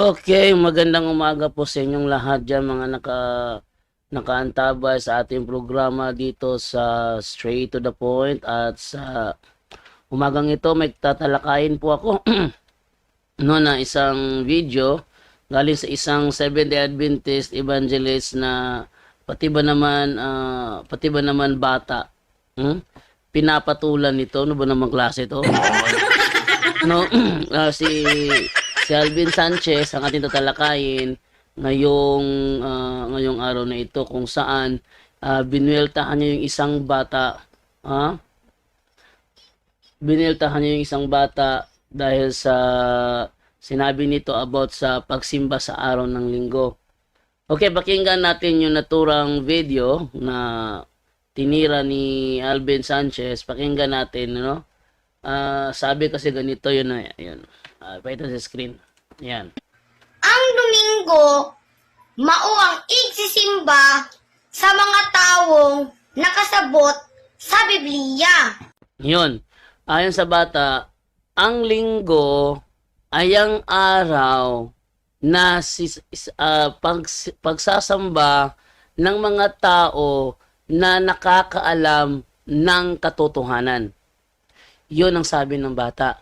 Okay, magandang umaga po sa inyong lahat dyan, mga nakaantabay sa ating programa dito sa Straight to the Point. At sa umagang ito, may tatalakayin po ako na isang video galing sa isang Seventh-day Adventist evangelist na pati ba naman bata. Pinapatulan nito, ano ba namang klase ito? Si Alvin Sanchez ang ating tatalakayin ngayong araw na ito, kung saan binweltahan niya yung isang bata. Binweltahan niya yung isang bata dahil sa sinabi nito about sa pagsimba sa araw ng linggo. Okay, pakinggan natin yung naturang video na tinira ni Alvin Sanchez. Pakinggan natin, no? Sabi kasi ganito, yun na, yun. Pakita sa screen. Yan. Ang Domingo, mao ang igsisimba sa mga taong nakasabot sa Biblia. Yun. Ayon sa bata, ang linggo ay ang araw na pagsasamba ng mga tao na nakakaalam ng katotohanan. Yun ang sabi ng bata.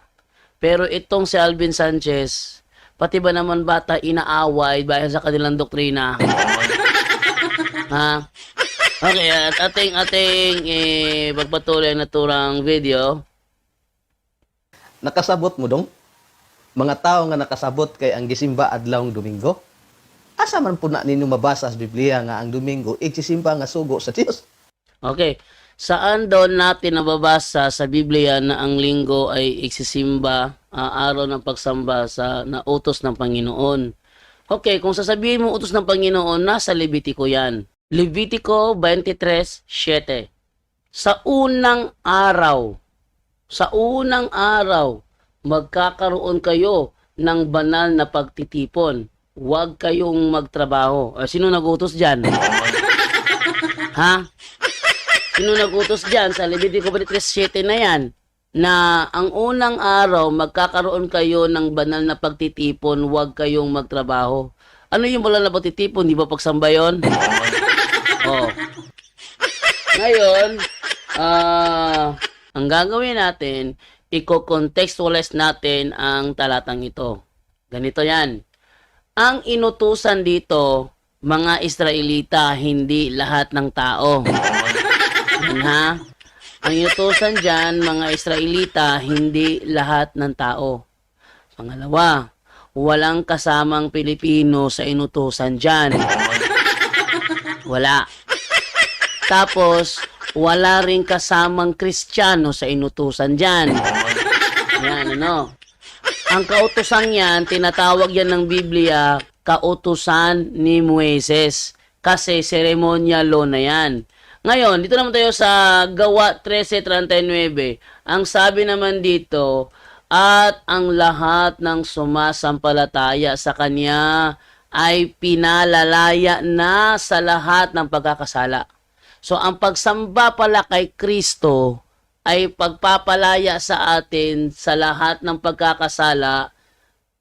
Pero itong si Alvin Sanchez, pati ba naman bata inaaway dahil sa kanilang doktrina? Okay, at ating pagpatuloy na turang video. Nakasabot mo dong? Mga tao nga nakasabot kay ang gisimba adlawng Domingo? Asa man po na ninyo mabasa sa Biblia nga ang Domingo igsisimba nga sugo sa Dios? Okay. Saan doon natin nababasa sa Biblia na ang linggo ay igsisimba, araw ng pagsamba sa utos ng Panginoon? Okay, kung sasabihin mo utos ng Panginoon, nasa Levitico yan. Levitico 23:7. Sa unang araw, magkakaroon kayo ng banal na pagtitipon. Huwag kayong magtrabaho. Sino nagutos dyan? Sino nagutos dyan? Sa Levitico 23:7 na yan, na ang unang araw, magkakaroon kayo ng banal na pagtitipon, huwag kayong magtrabaho. Ano yung banal na pagtitipon? Di ba pagsamba yun? Ngayon, ang gagawin natin, i-contextualize natin ang talatang ito. Ganito yan. Ang inutusan dito, mga Israelita, hindi lahat ng tao. Ang inutusan dyan, mga Israelita, hindi lahat ng tao. Pangalawa, walang kasamang Pilipino sa inutusan dyan. Wala. Tapos, wala rin kasamang Kristiyano sa inutusan dyan. Yan, Ang kautusan yan, tinatawag yan ng Biblia, kautusan ni Moises. Kasi ceremonial law na yan. Ngayon, dito naman tayo sa Gawa 13:39. Ang sabi naman dito, at ang lahat ng sumasampalataya sa Kanya ay pinalalaya na sa lahat ng pagkakasala. So, ang pagsamba pala kay Kristo ay pagpapalaya sa atin sa lahat ng pagkakasala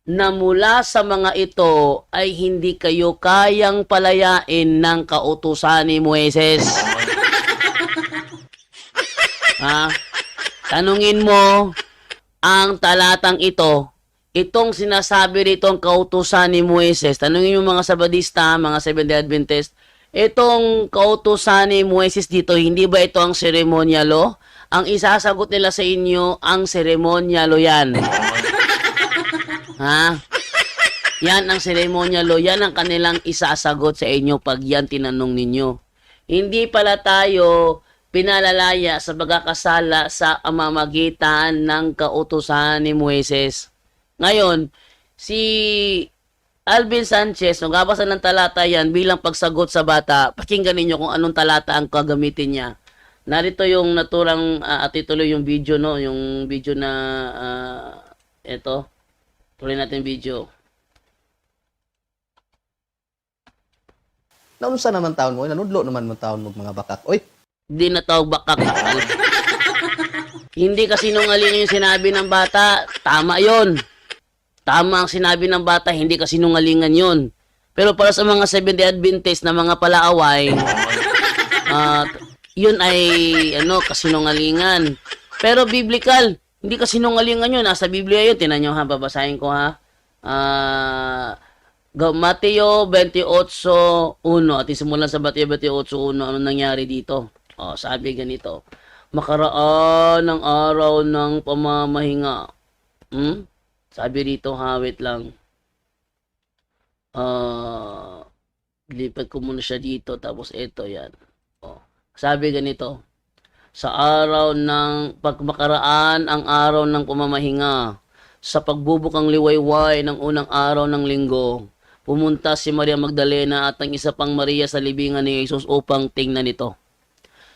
na mula sa mga ito ay hindi kayo kayang palayain ng kautusan ni Moises. Tanungin mo ang talatang ito, itong sinasabi rito ang kautusan ni Moises. Tanungin mo mga Sabadista, mga Seventh-day Adventist, itong kautusan ni Moises dito, hindi ba ito ang ceremonial law? Ang isasagot nila sa inyo, ang ceremonial law yan. Yan ang ceremonial law, yan ang kanilang isasagot sa inyo pag yan tinanong ninyo. Hindi pala tayo pinalalaya sa pagkakasala sa pamamagitan ng kautusan ni Moises. Ngayon, si Alvin Sanchez, nagbabasa ng talata yan bilang pagsagot sa bata. Pakinggan ninyo kung anong talata ang gagamitin niya. Narito yung naturang at ituloy yung video, yung video na ito. Tuloy natin video. Naunsa naman taon mo? Nanudlo naman mo taon mo mga bakak. Oy! Di na tawag bakak. Hindi kasi sinungaling yung sinabi ng bata. Tama yon. tama ang sinabi ng bata, hindi kasinungalingan yun. Pero para sa mga Seventh-day Adventist na mga palaaway, yun ay kasinungalingan. Pero biblical, hindi kasinungalingan yun. Nasa Biblia yun. Tinan nyo ha, babasahin ko ha. Mateo 28:1. At simulan sa Mateo 28:1. Ano nangyari dito? Sabi ganito. Makaraan ng araw ng pamamahinga. Sabi dito ha, wait lang. Lipat ko muna siya dito. Tapos ito yan. Sabi ganito. Sa araw ng pagmakaraan ang araw ng pamamahinga, sa pagbubukang liwayway ng unang araw ng linggo, pumunta si Maria Magdalena at ang isa pang Maria sa libingan ni Jesus upang tingnan ito.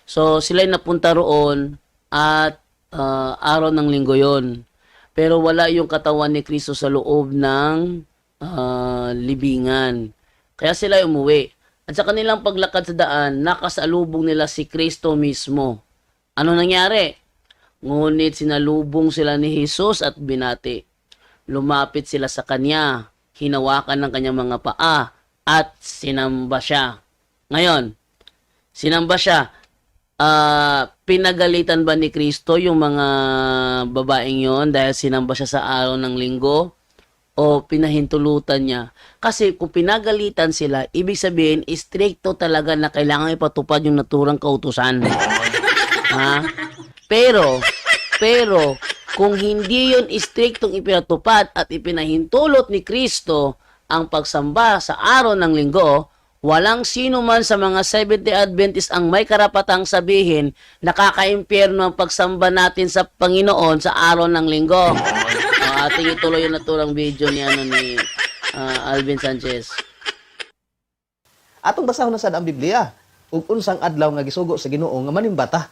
So sila'y napunta roon at araw ng linggo yon. Pero wala yung katawan ni Kristo sa loob ng libingan. Kaya sila umuwi. At sa kanilang paglakad sa daan, nakasalubong nila si Kristo mismo. Ano nangyari? Ngunit sinalubong sila ni Jesus at binati. Lumapit sila sa kanya, hinawakan ng kanyang mga paa, at sinamba siya. Ngayon, sinamba siya. Pinagalitan ba ni Kristo yung mga babaeng yon dahil sinamba siya sa araw ng linggo? O pinahintulutan niya? Kasi kung pinagalitan sila, ibig sabihin, stricto talaga na kailangan ipatupad yung naturang kautusan. Ha? Pero, kung hindi yun striktong ipinatupad at ipinahintulot ni Kristo ang pagsamba sa araw ng linggo, walang sino man sa mga Seventh-day Adventist ang may karapatang sabihin nakaka-impyerno ang pagsamba natin sa Panginoon sa araw ng linggo. Ating ituloy yung naturang video ni Alvin Sanchez. Atong basahon na sad ang Biblia. Ug unsang adlaw nga gisugo sa Ginoo nga manimbata.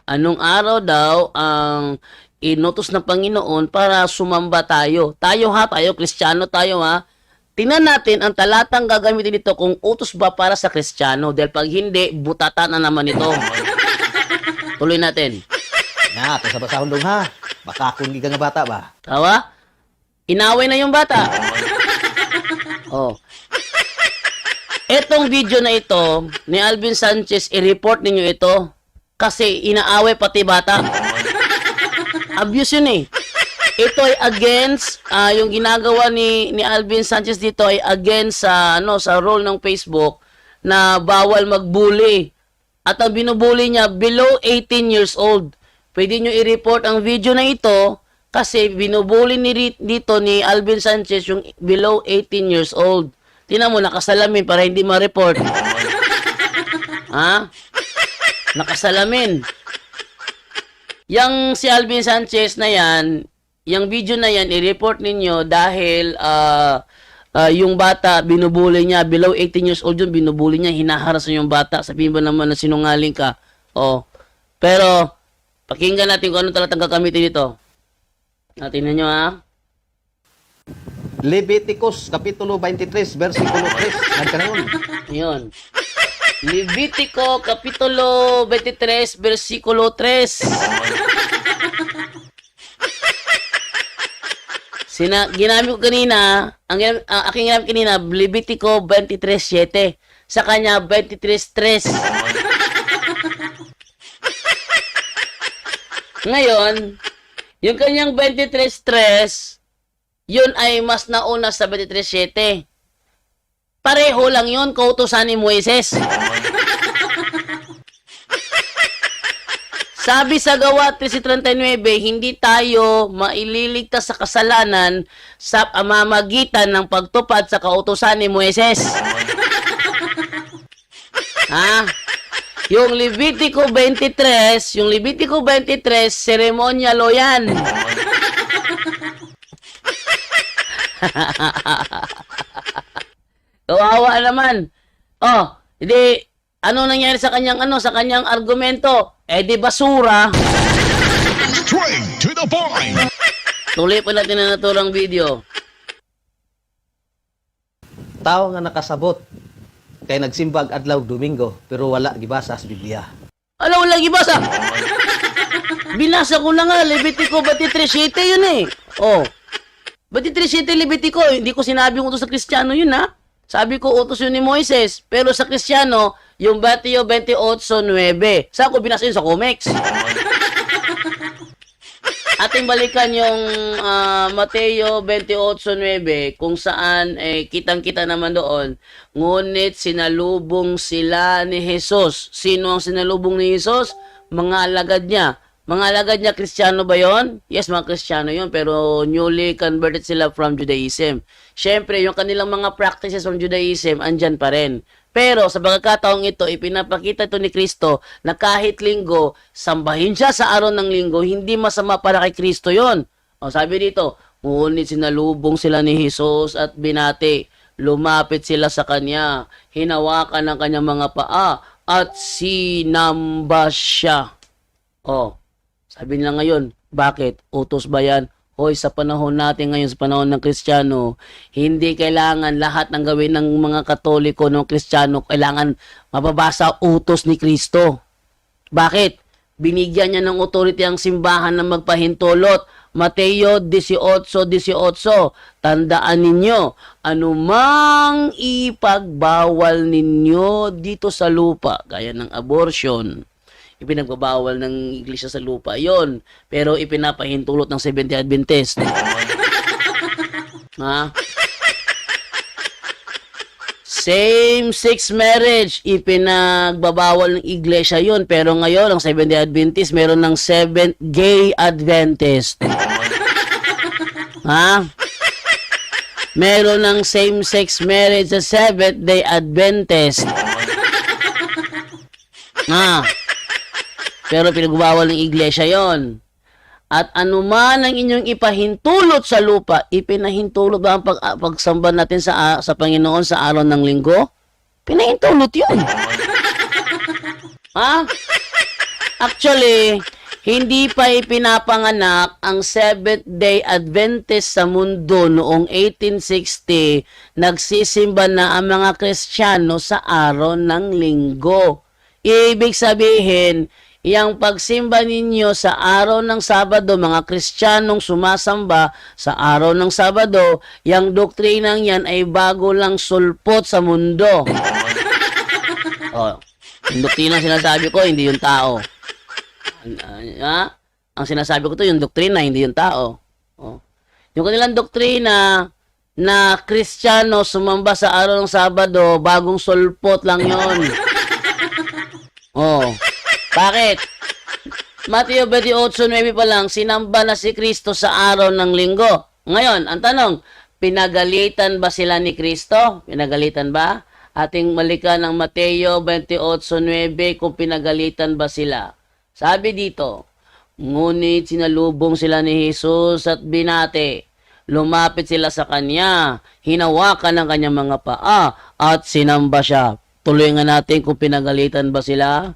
Anong araw daw ang inutos ng Panginoon para sumamba tayo? Tayo Kristiyano tayo ha. Tingnan natin ang talatang gagamitin dito kung utos ba para sa Kristiyano. Dahil pag hindi, butata na naman ito. Tuloy natin. Ito sa basahon dong ha. Baka kung giga nga bata ba? Tawa? Inaway na yung bata. Etong video na ito, ni Alvin Sanchez, i-report ninyo ito. Kasi inaaway pati bata. Abuse yun eh. Ito ay against, yung ginagawa ni Alvin Sanchez dito ay against sa rule ng Facebook na bawal mag-bully. At ang binubully niya, below 18 years old. Pwede nyo i-report ang video na ito kasi binubully dito ni Alvin Sanchez yung below 18 years old. Tingnan mo, nakasalamin para hindi ma-report. Ha? Nakasalamin. Yang si Alvin Sanchez na yan, yung video na yan, i-report ninyo dahil yung bata, binubuli niya, below 18 years old yun, binubuli niya, hinaharas yung bata. Sabihin ba naman na sinungaling ka? Pero, pakinggan natin kung anong talatang gagamitin dito. Tingnan nyo ha. Leviticus Kapitulo 23, versikulo 3. Nagkaroon. Yun. Levitico Kapitulo 23, versikulo 3. Ginamit ko kanina, aking ginamit kanina, Levitico 23:7. Sa kanya, 23:3. Ngayon, yung kanyang 23:3, yun ay mas nauna sa 23:7. Pareho lang yun, kautusan ni Moises. Sabi sa Gawa 13:39, hindi tayo maililigtas sa kasalanan sa pamamagitan ng pagtupad sa kautusan ni Moises. Ha? Yung Levitico 23, seremonyalo yan. Kawawa naman. Hindi, ano nangyari sa kanyang argumento? Di basura. Straight to the point. Tuloy pa natin ang naturang video. Tao nga nakasabot kay nagsimbag adlaw Domingo pero wala gibasa sa Biblia. Wala gibasa. Binasa ko na nga, Levitico 23:7 yun eh. Ba't 3:7 Levitico? Hindi ko sinabing utos sa Kristiyano yun, ha? Sabi ko, utos yun ni Moises. Pero sa Kristiyano, yung Mateo 28:9. Saan ko binasa yun? Sa Comex. Ating balikan yung Mateo 28:9 kung saan kitang-kita naman doon. Ngunit sinalubong sila ni Jesus. Sino ang sinalubong ni Jesus? Mga alagad niya. Mga alagad niya, Kristiyano ba yon? Yes, mga Kristiyano yon, pero newly converted sila from Judaism. Siyempre, yung kanilang mga practices from Judaism, andyan pa rin. Pero sa pagkakataong ito, ipinapakita ito ni Kristo na kahit linggo, sambahin siya sa araw ng linggo, hindi masama para kay Kristo yon. O, sabi dito, ngunit sinalubong sila ni Jesus at binati. Lumapit sila sa kanya, hinawakan ang kanyang mga paa, at sinamba siya. O, sabi nila ngayon, bakit? Utos ba yan? Hoy, sa panahon natin ngayon, sa panahon ng Kristiyano, hindi kailangan lahat ng gawin ng mga Katoliko, ng Kristiyano, kailangan mababasa utos ni Kristo. Bakit? Binigyan niya ng authority ang simbahan na magpahintulot. Mateo 18:18. Tandaan ninyo, anumang ipagbawal ninyo dito sa lupa, gaya ng abortion, ipinagbabawal ng iglesia sa lupa yon, pero ipinapahintulot ng Seventh-day Adventist. Ha? Same-sex marriage, ipinagbabawal ng iglesia yon, pero ngayon ang Seventh-day Adventist meron ng Seventh Gay Adventist. Ha? Meron ng same-sex marriage sa Seventh-day Adventist. Ha? Pero pinagbawal ng iglesia yon. At anuman ang inyong ipahintulot sa lupa, ipinahintulot ba ang pagsamba natin sa Panginoon sa araw ng linggo? Pinahintulot yun. Ha? Actually, hindi pa ipinapanganak ang Seventh-day Adventist sa mundo noong 1860. Nagsisimba na ang mga Kristiyano sa araw ng linggo. Ibig sabihin, yang pagsimba ninyo sa araw ng Sabado, mga Kristiyanong sumasamba sa araw ng Sabado, yang doktrinang yan ay bago lang sulpot sa mundo. Yung doktrina sinasabi ko, hindi yung tao. Ang sinasabi ko to, yung doktrina, hindi yung tao. Yung kanilang doktrina na Kristiyano sumamba sa araw ng Sabado, bagong sulpot lang yon. Bakit? Mateo 28:9 pa lang, sinamba na si Kristo sa araw ng linggo. Ngayon, ang tanong, pinagalitan ba sila ni Kristo? Pinagalitan ba? Ating balikan ng Mateo 28:9 kung pinagalitan ba sila. Sabi dito, ngunit sinalubong sila ni Jesus at binati. Lumapit sila sa kanya, hinawakan ang kanyang mga paa at sinamba siya. Tuloy nga natin kung pinagalitan ba sila.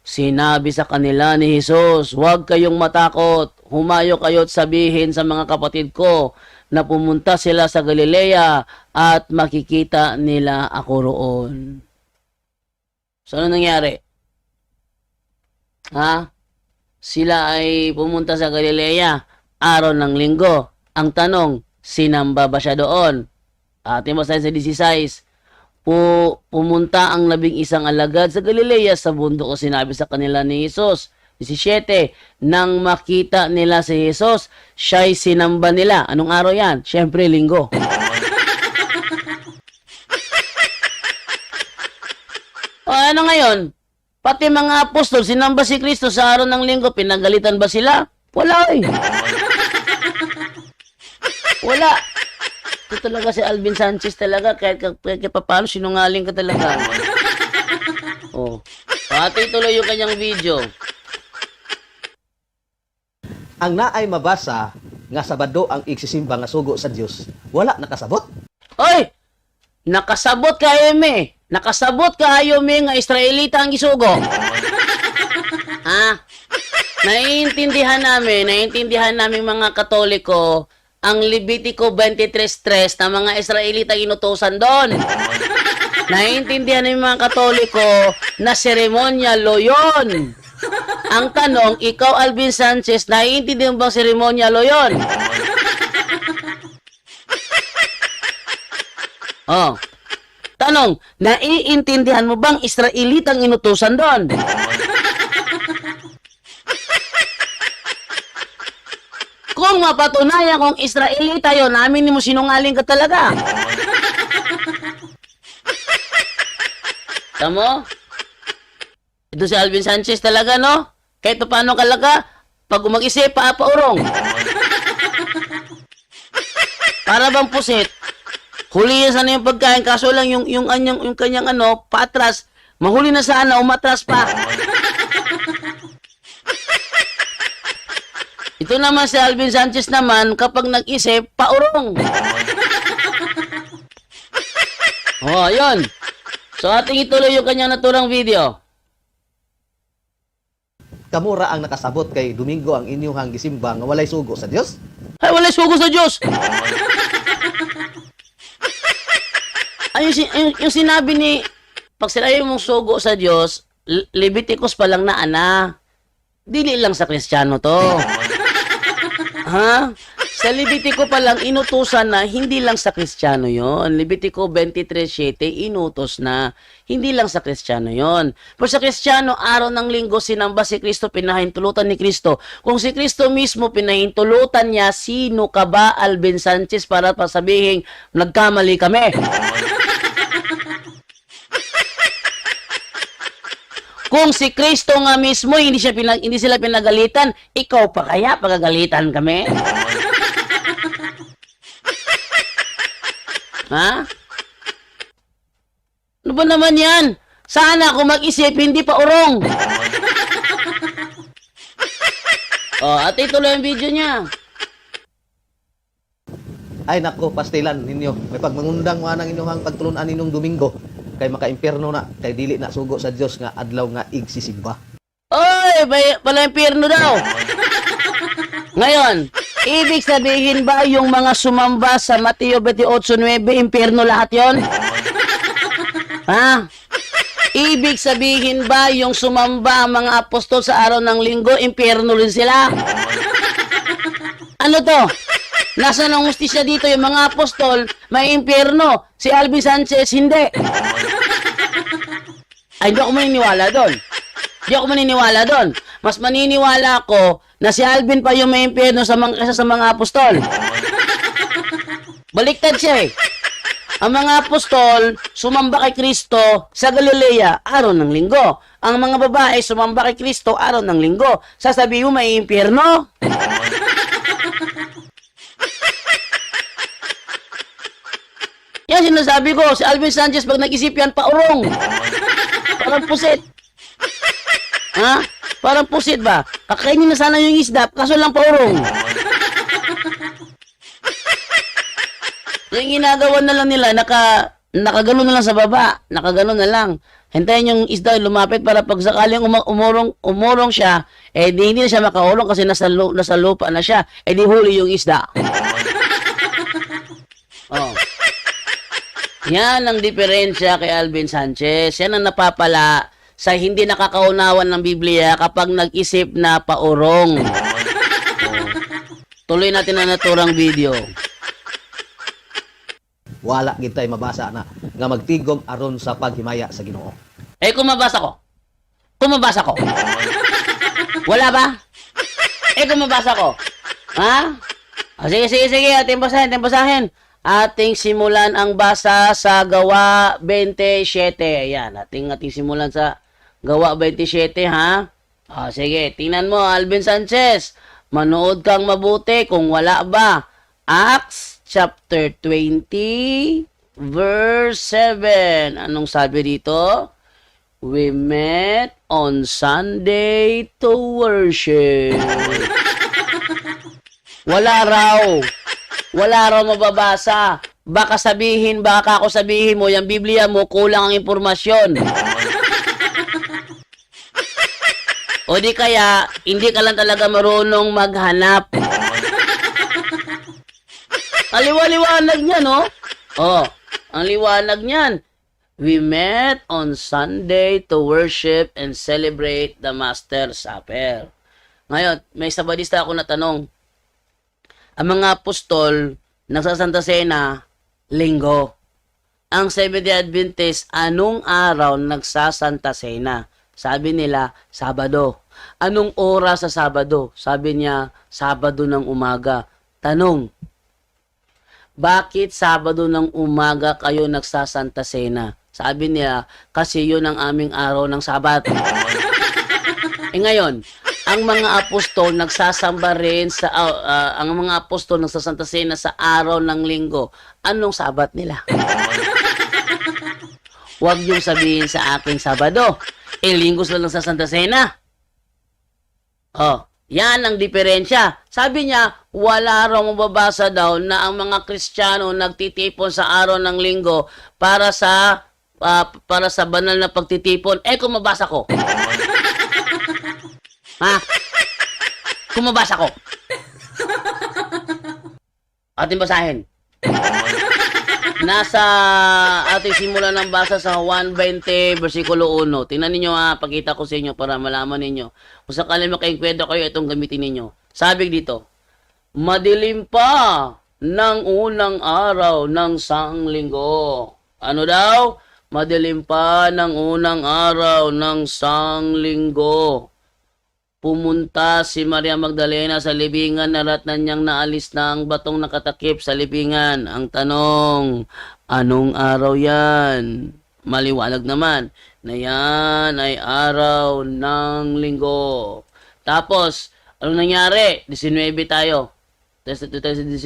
Sinabi sa kanila ni Jesus, huwag kayong matakot, humayo kayo at sabihin sa mga kapatid ko na pumunta sila sa Galilea at makikita nila ako roon. So, ano nangyari? Sila ay pumunta sa Galilea, araw ng linggo. Ang tanong, sinamba ba siya doon? Ating basahin sa 16. Pumunta ang 11 alagad sa Galilea sa bundok o sinabi sa kanila ni Jesus. 17. Nang makita nila si Jesus, siya'y sinamba nila. Anong araw yan? Siyempre, linggo. Ano ngayon? Pati mga apostol, sinamba si Kristo sa araw ng linggo, pinagalitan ba sila? Wala eh. Wala. Ito talaga si Alvin Sanchez talaga, kahit paano sinungaling ka talaga. Pati tuloy yung kanyang video. Ang naay mabasa nga Sabado ang igsisimba nga sugo sa Dios, wala nakasabot. Oy! Nakasabot kayo me. Nakasabot kayo me nga Israelita ang isugo. Naiintindihan namin mga Katoliko, ang Levitico 23:3 na mga Israelita inutusan doon. Naiintindihan ng mga Katoliko na seremonyalo yon. Ang tanong, ikaw Alvin Sanchez, naiintindihan bang seremonyalo yon? Oh. Tanong, naiintindihan mo bang Israelitang inutusan doon? Kung mapatunayan kung Israelita yun, namin mo sinungaling ka talaga. Tamo? Ito si Alvin Sanchez talaga, no? Kahit pa paano kalaga, pag umag-isip, paurong. Para bang pusit, huli yan sana yung pagkain, kaso lang yung kanyang paatras, mahuli na sana, umatras pa. Ito naman si Alvin Sanchez naman, kapag nag-isip, paurong. Oh, ayun. So, ating ituloy yung kanyang naturang video. Kamura ang nakasabot kay Domingo ang inyong gisimba nga walay sugo sa Dios. Ay, wala sugo sa Diyos. Ay, yung sinabi ni, pag sinabi mong sugo sa Diyos, Leviticus pa lang na dili lang sa Kristiyano to. Ha? Sa Levitico pa lang inutusan na hindi lang sa Kristiyano yon. Levitico 23:7 inutos na hindi lang sa Kristiyano yon. Pero sa Kristiyano, araw ng linggo sinamba si Kristo, pinahintulutan ni Kristo. Kung si Kristo mismo pinahintulutan niya, sino ka ba, Alvin Sanchez, para pasabihin nagkamali kami? Kung si Kristo nga mismo hindi sila pinagalitan, ikaw pa kaya pagagalitan kami? Ha? Ano ba naman yan? Sana kung mag-isip, hindi pa urong. Oh, at ituloy ang video niya. Ay nako, pastilan ninyo. May pagmangundang mo nang inyong pagtulunan ninyong Domingo. Kay maka-impierno na, kay dili na sugo sa Dios nga adlaw nga igsisimba. Oy, pala impyerno daw. Ngayon, ibig sabihin ba yung mga sumamba sa Mateo 28:9, impyerno lahat yon? Ha? Ibig sabihin ba yung sumamba ang mga apostol sa araw ng linggo, impyerno rin sila? Ano to? Nasa ng hustisya dito yung mga apostol, may impyerno. Si Alvin Sanchez, hindi. Ay, hindi ako maniniwala doon. Hindi ako maniniwala doon. Mas maniniwala ako na si Alvin pa yung may impyerno kaysa sa mga apostol. Baliktad siya eh. Ang mga apostol, sumamba kay Kristo sa Galilea, araw ng linggo. Ang mga babae, sumamba kay Kristo, araw ng linggo. Sasabihin mo may impyerno? Yan sinasabi ko, si Alvin Sanchez pag nag-isip yan, paurong. Parang pusit. Ha? Parang pusit ba? Kakainin na sana yung isda, kaso lang paurong. Yung ginagawa na lang nila, nakagano na lang sa baba. Nakagano na lang. Hintayin yung isda lumapit para pag sakaling umurong siya, di hindi na siya makaurong kasi nasa lupa na siya. Di huli yung isda. Oh. Yan ang diferensya kay Alvin Sanchez. Yan ang napapala sa hindi nakakaunawan ng Biblia kapag nag-isip na paurong. Tuloy natin ang naturang video. Wala gitay mabasa na nga magtigom aron sa paghimaya sa Ginoo. Kung mabasa ko. Wala ba? Kung mabasa ko. Ha? Sige. Ating basahin. Ating simulan ang basa sa Gawa 27. Ayan, ating simulan sa Gawa 27, ha? Sige, tingnan mo, Alvin Sanchez. Manood kang mabuti kung wala ba. Acts chapter 20, verse 7. Anong sabi dito? We met on Sunday to worship. Wala raw mababasa. Baka ako sabihin mo, yung Biblia mo, kulang ang impormasyon. O di kaya, hindi ka lang talaga marunong maghanap. Ang liwanag niya, no? Ang liwanag niyan. We met on Sunday to worship and celebrate the Master's Supper. Ngayon, may sabadista ako na tanong. Ang mga apostol, nagsasanta Cena, linggo. ang Seventh-day Adventist, anong araw nagsasanta Cena? Sabi nila, Sabado. Anong oras sa Sabado? Sabi niya, Sabado ng umaga. Tanong, bakit Sabado ng umaga kayo nagsasanta Cena? Sabi niya, kasi yun ang aming araw ng Sabat. Ngayon, ang mga apostol nagsasamba rin sa ang mga apostol nagsasanta Cena sa araw ng Linggo. Anong Sabat nila? Huwag niyong sabihin sa akin Sabado. Linggo sila nagsasanta Cena. Oh, yan ang diferensya. Sabi niya, wala raw mababasa daw na ang mga Kristiyano nagtitipon sa araw ng Linggo para sa banal na pagtitipon. Kung mabasa ko. Ha? Kung mabasa ko. Ating basahin. Nasa ating simula ng basa sa 1:20 versikulo 1. Tingnan niyo pakita ko sa inyo para malaman ninyo. Kung sakali makainkwento kayo, itong gamitin ninyo. Sabi dito, madilim pa ng unang araw ng sanglinggo. Ano daw? Madilim pa ng unang araw ng sanglinggo. Pumunta si Maria Magdalena sa libingan, naratnan niyang naalis na ang batong nakatakip sa libingan. Ang tanong, anong araw yan? Maliwanag naman na yan ay araw ng Linggo. Tapos, anong nangyari? 19 tayo. Test 19.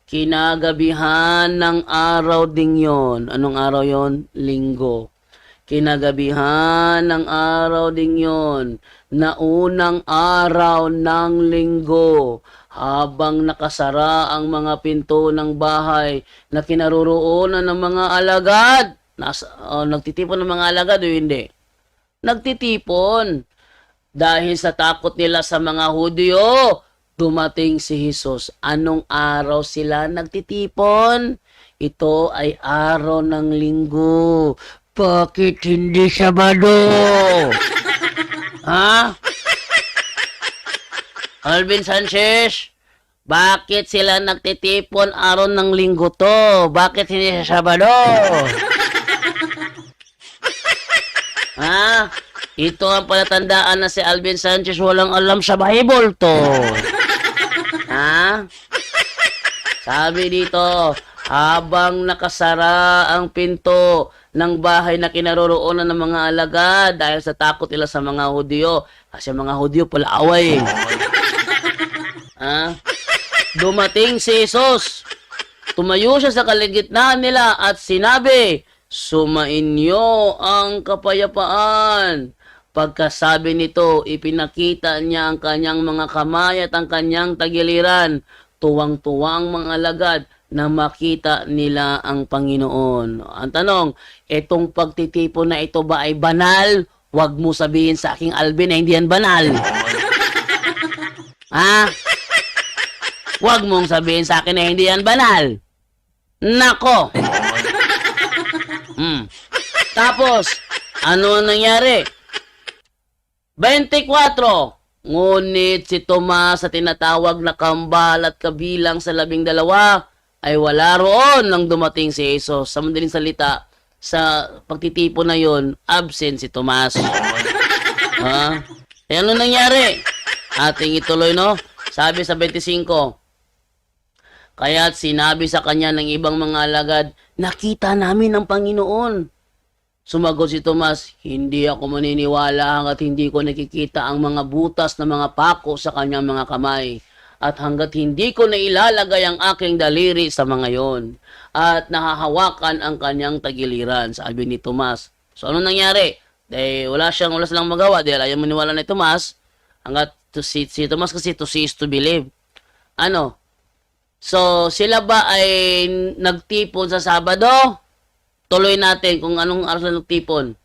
Kinagabihan ng araw ding yon. Anong araw yon? Linggo. Kinagabihan ng araw ding yon, na unang araw ng Linggo, habang nakasara ang mga pinto ng bahay na kinaroroonan ng mga alagad. Nagtitipon ng mga alagad o hindi? Nagtitipon. Dahil sa takot nila sa mga Hudyo, dumating si Jesus. Anong araw sila nagtitipon? Ito ay araw ng Linggo. Bakit hindi Sabado? Ha? Alvin Sanchez, bakit sila nagtitipon araw ng Linggo to? Bakit hindi sa Sabado? Ha? Ito ang palatandaan na si Alvin Sanchez walang alam sa Bible to. Ha? Sabi dito, habang nakasara ang pinto ng bahay na kinaroroonan ng mga alagad dahil sa takot nila sa mga Hudyo. Kasi mga Hudyo pala away. Dumating si Jesus. Tumayo siya sa kaligitnaan nila at sinabi, sumainyo ang kapayapaan. Pagkasabi nito, ipinakita niya ang kanyang mga kamay at ang kanyang tagiliran. Tuwang-tuwang mga alagad na makita nila ang Panginoon. Ang tanong, itong pagtitipon na ito ba ay banal? Huwag mo sabihin sa aking Alvin na hindi yan banal. Ha? Huwag mong sabihin sa akin na hindi yan banal. Nako! Tapos, ano nangyari? 24. Ngunit si Tomas sa tinatawag na kambal at kabilang sa 12 ay wala roon nang dumating si Jesus. Sa madaling salita, sa pagtitipon na yon, absent si Tomas. Ano nangyari? Ating ituloy, no? Sabi sa 25, kaya't sinabi sa kanya ng ibang mga alagad, nakita namin ang Panginoon. Sumagot si Tomas, hindi ako maniniwala hanggat hindi ko nakikita ang mga butas na mga pako sa kanyang mga kamay. At hanggat hindi ko na ilalagay ang aking daliri sa mga yon at nahahawakan ang kanyang tagiliran, sabi ni Tomas. So, ano nangyari? Dahil wala silang magawa dahil ayaw maniwala ni Tomas hanggat si Tomas kasi to see is to believe. Ano? So, sila ba ay nagtipon sa Sabado? Tuloy natin kung anong araw sila nagtipon.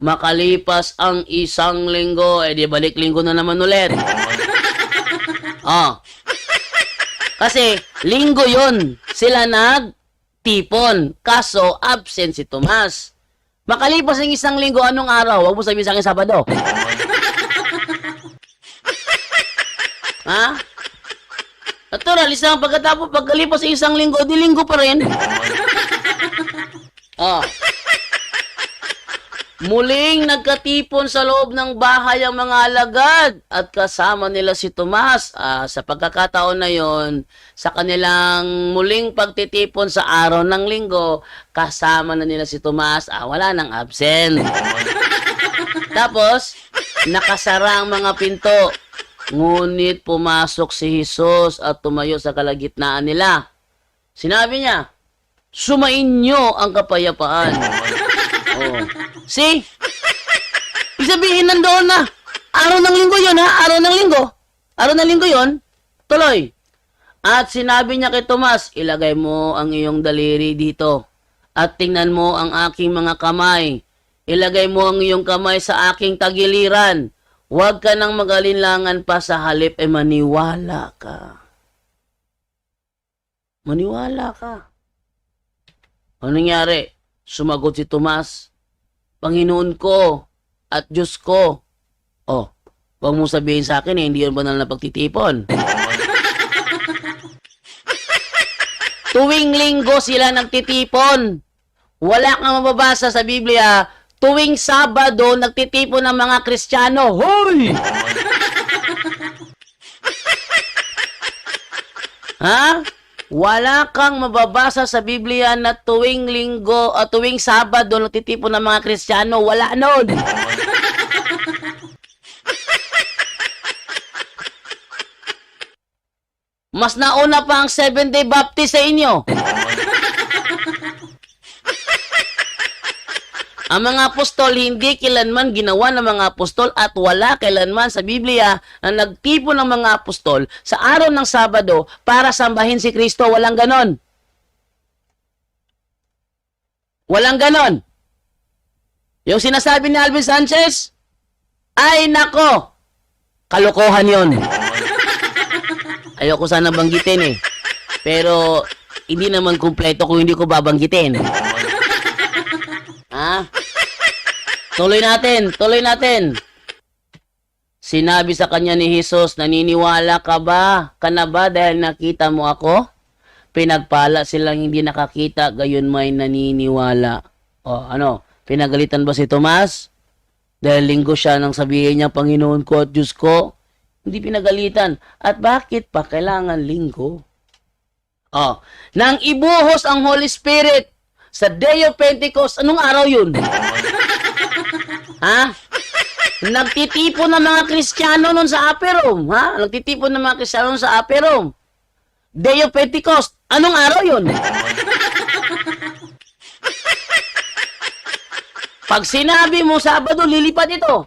Makalipas ang isang linggo, di balik linggo na naman ulit. Kasi linggo yun. Sila nagtipon. Kaso absent si Tomas. Makalipas ang isang linggo, anong araw? Huwag mo sabihin sa akin Sabado. Ha? Natural, isang pagkatapos, pagkalipas ang isang linggo, di linggo pa rin. Oh. Muling nagkatipon sa loob ng bahay ang mga alagad at kasama nila si Tomas. Sa pagkakataon na yon, sa kanilang muling pagtitipon sa araw ng linggo, kasama na nila si Tomas. Wala nang absent. Tapos, nakasara ang mga pinto. Ngunit pumasok si Jesus at tumayo sa kalagitnaan nila. Sinabi niya, "Sumainyo ang kapayapaan." Oh. See? Ibig sabihin nandoon na. Araw ng linggo yun, ha? Araw ng linggo. Araw ng linggo yun. Tuloy. At sinabi niya kay Tomas, "Ilagay mo ang iyong daliri dito. At tingnan mo ang aking mga kamay. Ilagay mo ang iyong kamay sa aking tagiliran. Huwag ka nang mag-alinlangan pa, sa halip maniwala ka." Maniwala ka. Ano nangyari? Sumagot si Tomas, "Panginoon ko at Diyos ko." Oh, huwag mo sabihin sa akin hindi yun banal na pagtitipon. Tuwing linggo sila nagtitipon. Wala kang mababasa sa Biblia, tuwing Sabado nagtitipon ng mga Kristiyano. Hoy! Ha? Wala kang mababasa sa Biblia na tuwing linggo o tuwing Sabado nagtitipon ng mga Kristiyano. Wala nun. Mas nauna pa ang 7-day Baptist sa inyo. Ang mga apostol hindi kailanman ginawa ng mga apostol at wala kailanman sa Biblia na nagtipon ng mga apostol sa araw ng Sabado para sambahin si Kristo. Walang ganon. Walang ganon. Yung sinasabi ni Alvin Sanchez, ay nako, kalokohan yon. Ayoko sana banggitin eh. Pero hindi naman kumpleto kung hindi ko babanggitin. Ha? Tuloy natin. Sinabi sa kanya ni Jesus, "Naniniwala ka ba? Ka na ba dahil nakita mo ako?" Pinagpala silang hindi nakakita, gayon may naniniwala. O ano, pinagalitan ba si Tomas? Dahil linggo siya nang sabihin niya, "Panginoon ko at Diyos ko." Hindi pinagalitan. At bakit pa kailangan linggo? Nang ibuhos ang Holy Spirit sa Day of Pentecost, anong araw yun? Ha? Nagtitipon ng mga Kristiyano nun sa upper room. Ha? Nagtitipon ng mga Kristiyano nun sa upper room. Day of Pentecost, anong araw yun? Pag sinabi mo Sabado, lilipat ito.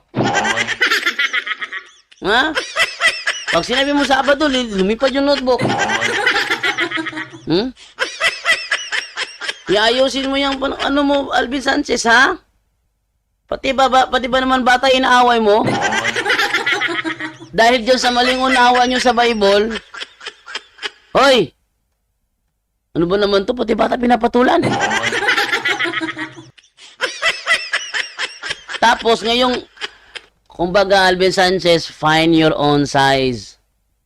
Ha? Pag sinabi mo Sabado, lumipad yung notebook. Iayusin mo yung ano mo, Alvin Sanchez, ha? Pati ba naman bata inaaway mo? Dahil dyan sa maling unawa nyo sa Bible. Hoy! Ano ba naman to? Pati bata pinapatulan. Tapos ngayong, kumbaga Alvin Sanchez, find your own size.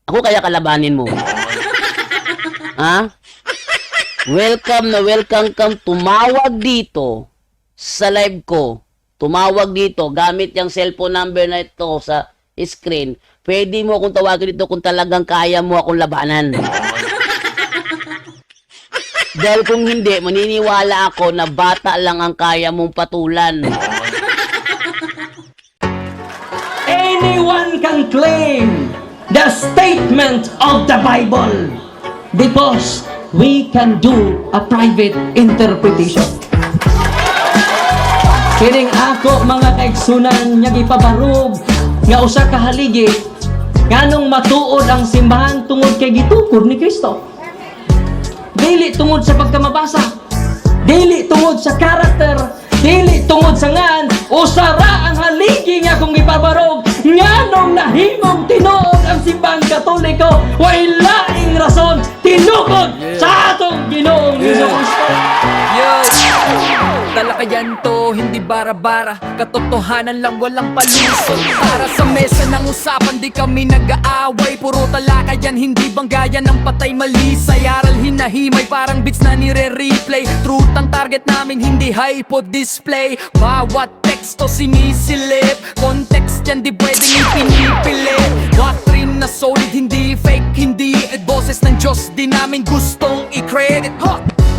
Ako kaya kalabanin mo. Ha? Welcome na welcome kang tumawag dito sa live ko. Tumawag dito, gamit yung cellphone number na ito sa screen. Pwede mo akong tawagin dito kung talagang kaya mo akong labanan. Dahil kung hindi, maniniwala ako na bata lang ang kaya mong patulan. Anyone can claim the statement of the Bible because we can do a private interpretation. Kining ako mga kaigsunan nga gipabarog nga usa ka haligi nganong matuod ang simbahan tungod kay gitukod ni Kristo. Dili tungod sa pagkamabasa, dili tungod sa karakter, dili tungod sa ngan, usara ang haligi nga kung gipabarog nganong nahimong tinuod ang simbahan Katoliko way laing rason tinukod sa atong Ginoong Hesus Kristo. Talakayan to, hindi bara-bara, katotohanan lang walang palusot. Para sa mesa ng usapan, di kami nag-aaway. Puro talakayan, hindi banggayan ng patay malisay. Aral hinahimay, parang beats na nire-replay. Truth ang target namin, hindi hypo display. Bawat teksto sinisilip, context yan di pwedeng ipinipilit. Doctrine na solid, hindi fake, hindi boses ng Diyos, di namin gustong i-credit.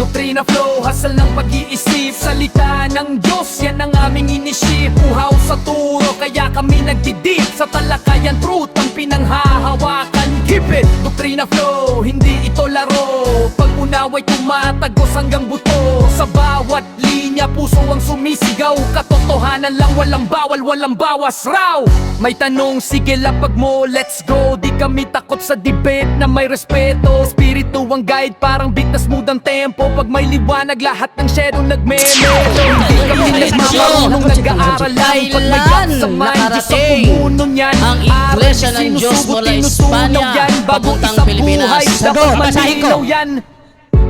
Doktrina flow, hasal ng pag-iisip. Salita ng Diyos, yan ang aming inisip. Uhaw sa turo, kaya kami nagdidip. Sa talakayan, truth ang pinanghahawakan. Keep it! Doktrina flow, hindi ito laro. Pag-unaway tumatagos hanggang buto. Sa bawat linya, puso ang sumisigaw. Katotohanan lang, walang bawal, walang bawas raw. May tanong, sige lapag mo, let's go. Di kami takot sa debate na may respeto. Spirito ang guide, parang beat na smooth ang tempo. Pag may liwanag, lahat ng shadow nagme-melo. Hindi kami nagmamarunong, nag-aaral lang. Pag may gap sa mind, Diyos ang pumuno niyan. Ang Iglesia ng Diyos mula Espanya papuntang Pilipinas. Dapat malinaw yan.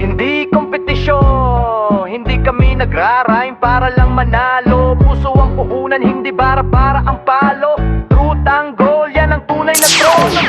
Hindi kompetisyon, hindi kami nagra-rhyme para lang manalo. Puso ang puhunan, hindi bara-bara ang palo. Truth ang goal, yan ang tunay na trono.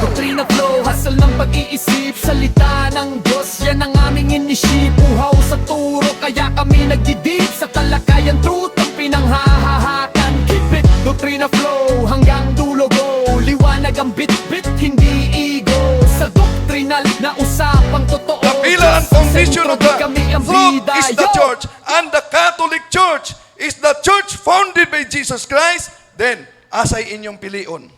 Doktrina flow, hasal ng pag-iisip. Salita ng Diyos, yan ang aming inisip. Uhaw sa turo, kaya kami nagdidip. Sa talakayan, truth ang pinanghahahakan. Keep it, doktrina flow, hanggang dulo go. Liwanag ang bit-bit, hindi ego. Sa doktrinal na usapang totoo. The pillar and foundation of the Kami ang truth bida, is the yo! church, and the Catholic Church is the church founded by Jesus Christ. Then, asay inyong pilion.